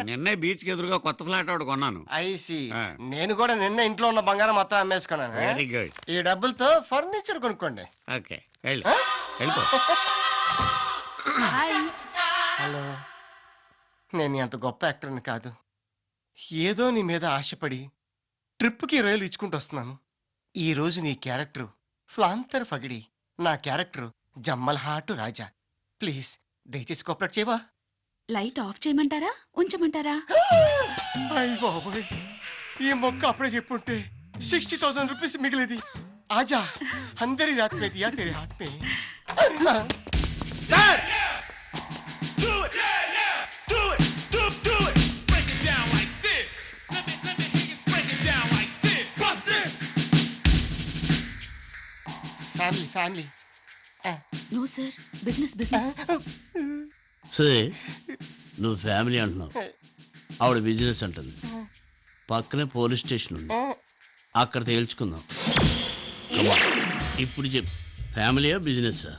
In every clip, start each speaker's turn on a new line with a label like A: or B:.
A: నిన్నే బీచ్ కి ఎదురుగా కొత్త ఫ్లాట్ ఒకటి కొన్నాను.
B: ఐసి నేను కూడా నిన్న ఇంట్లో ఉన్న బంగారం మొత్తం అమ్మేసుకున్నాను.
A: Very good.
B: ఈ డబ్బులతో ఫర్నిచర్ కొనుక్కోండి.
A: ఓకే వెళ్ళిపో.
B: హలో, నేను అంత గొప్ప యాక్టర్ని కాదు. ఏదో నీ మీద ఆశపడి ట్రిప్కి రైలు ఇచ్చుకుంటూ వస్తున్నాను. ఈ రోజు నీ క్యారెక్టర్ ఫ్లాంతర్ ఫగిడి, నా క్యారెక్టర్ జమ్మల్ హాటు రాజా. ప్లీజ్ దయచేసి కోఆపరేట్ చేయవా?
C: లైట్ ఆఫ్ చేయమంటారా ఉంచమంటారా?
B: అయ్య బాబోయ్, ఈ మొక్క అప్పుడే చెప్పుంటే 60,000 రూపీస్ మిగిలేది. ఆజా అందరి రాత్ మే దియా తెరే హాత్ మే. Sir family family.
C: No sir, business business.
D: సరే, నువ్వు ఫ్యామిలీ అంటున్నావు, ఆవిడ బిజినెస్ అంటుంది. పక్కనే పోలీస్ స్టేషన్ ఉంది, అక్కడ తేల్చుకుందాం. ఇప్పుడు చెప్పు, ఫ్యామిలీయా బిజినెస్సా?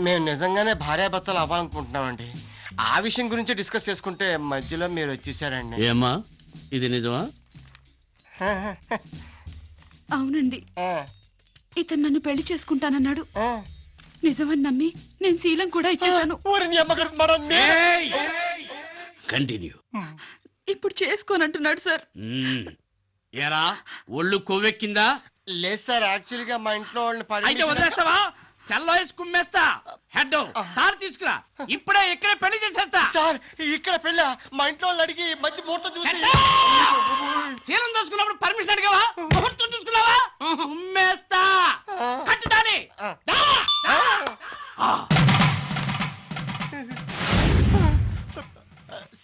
B: మేము నిజంగానే భార్యాభర్తలు అవ్వాలనుకుంటున్నామండి. ఆ విషయం గురించి డిస్కస్ చేసుకుంటే మధ్యలో మీరు వచ్చేసారండి.
D: ఏమ్మా, ఇది నిజమా?
C: అవునండి, ఇతను నన్ను పెళ్లి చేసుకుంటానన్నాడు. నిజమని నమ్మి నేను శీలం కూడా ఇచ్చేసాను.
D: కంటిన్యూ.
C: ఇప్పుడు చేసుకోనంటున్నాడు సార్.
D: ఏరా, ఒళ్ళు కొవ్వెక్కిందా?
B: లేదు సార్, యాక్చువల్గా మా ఇంట్లో
D: అయితే వదిలేస్తావా? సెల్లో వేసి కుమ్మేస్తా. హెడ్ తాను తీసుకురా, ఇప్పుడే ఇక్కడ పెళ్లి చేసేస్తా.
B: సార్ ఇక్కడ పెళ్ళ మా ఇంట్లో వాళ్ళు అడిగి మంచి ముహూర్తం చూసి.
D: శీలం చూసుకున్నప్పుడు పర్మిషన్ అడిగావా? ముహూర్తం చూసుకున్నావా? కుమ్మేస్తా. కట్టుదాని.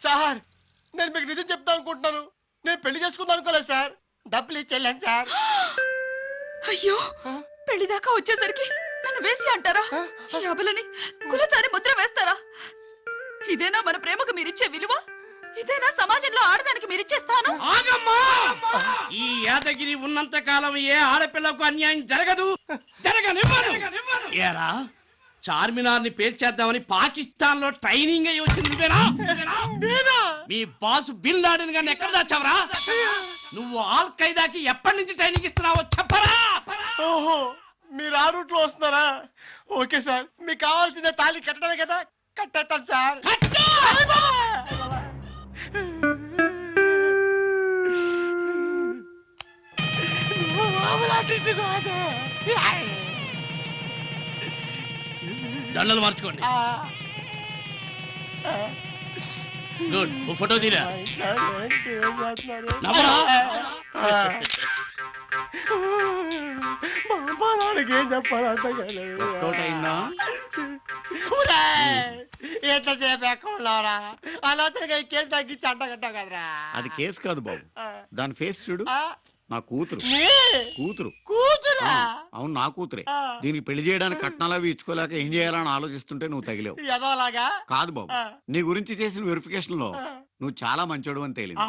B: సార్ నేను మీకు నిజం చెప్తా అనుకుంటున్నాను. నేను పెళ్లి చేసుకుందాం అనుకోలేదు సార్. డబ్బులు ఇచ్చేళ్ళాను సార్.
C: అయ్యో, పెళ్లి దాకా వచ్చేసరికి నన్ను వేసి అంటారా? ఈ అబలని కులతాని ముద్ర వేస్తారా? ఇదేనా మన ప్రేమకు మీరిచ్చే విలువ? ఇదేనా సమాజంలో ఆడదానికి మీరిచ్చే స్థానం?
D: ఆగమ్మా! ఈ యాదగిరి ఉన్నంత కాలం ఏ ఆడపిల్లకు అన్యాయం జరగదు, జరగనివ్వను. ఏరా, చార్మినార్ ని పేల్చేద్దామని పాకిస్తాన్ లో ట్రైనింగ్ అయ్యి వచ్చింది నువ్వేనా? మీ బాసు బిన్ లాడెన్ గారిని ఎక్కడ దాచావరా? నువ్వు ఆల్ ఖైదాకి ఎప్పటి నుంచి ట్రైనింగ్ ఇస్తున్నావో చెప్పరా?
B: ఓహో, మీరు ఆ రూట్ లో వస్తున్నారా? ఓకే సార్, మీకు కావాల్సిన తాళి కట్టడమే కదా, కట్టేస్తాను సార్.
D: దండలు మార్చుకోండి. గుడ్, ఓ ఫోటో తీరా.
B: ఏం చెప్పాలంటే ఎంతసేపు ఎక్కడున్నారా? అనవసరంగా ఈ కేసు తగ్గించి అంట కట్టా కదరా.
A: అది కేసు కాదు బాబు, దాని ఫేస్ చూడు. నా కూతురు.
B: కూతురా?
A: అవును, నా కూతురే. దీనికి పెళ్లి చేయడానికి కట్నాలు అవి ఇచ్చుకోలేక ఏం చేయాలని ఆలోచిస్తుంటే నువ్వు తగిలేవు.
B: ఎదోలాగా
A: కాదు బాబు, నీ గురించి చేసిన వెరిఫికేషన్ లో నువ్వు చాలా మంచోడు అని తేలింది.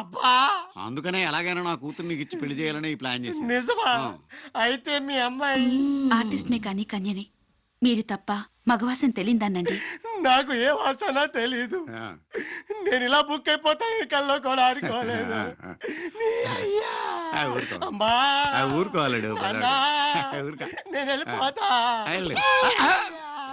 A: అందుకనే ఎలాగైనా నా కూతురు నీకు ఇచ్చి పెళ్లి చేయాలని ఈ ప్లాన్ చేసి.
B: నిజమా? అయితే మీ అమ్మాయి
C: ఆర్టిస్ట్ నే కానీ కన్యని. మీరు తప్ప మగవాసం తెలియదన్నండి.
B: నాకు ఏ వాసన తెలీదు. నేను ఇలా బుక్ అయిపోతాను కల్లో కూడా ఆడుకోలేదు.
A: ఊరుకోవాలడు.
B: నేను వెళ్ళిపోతా.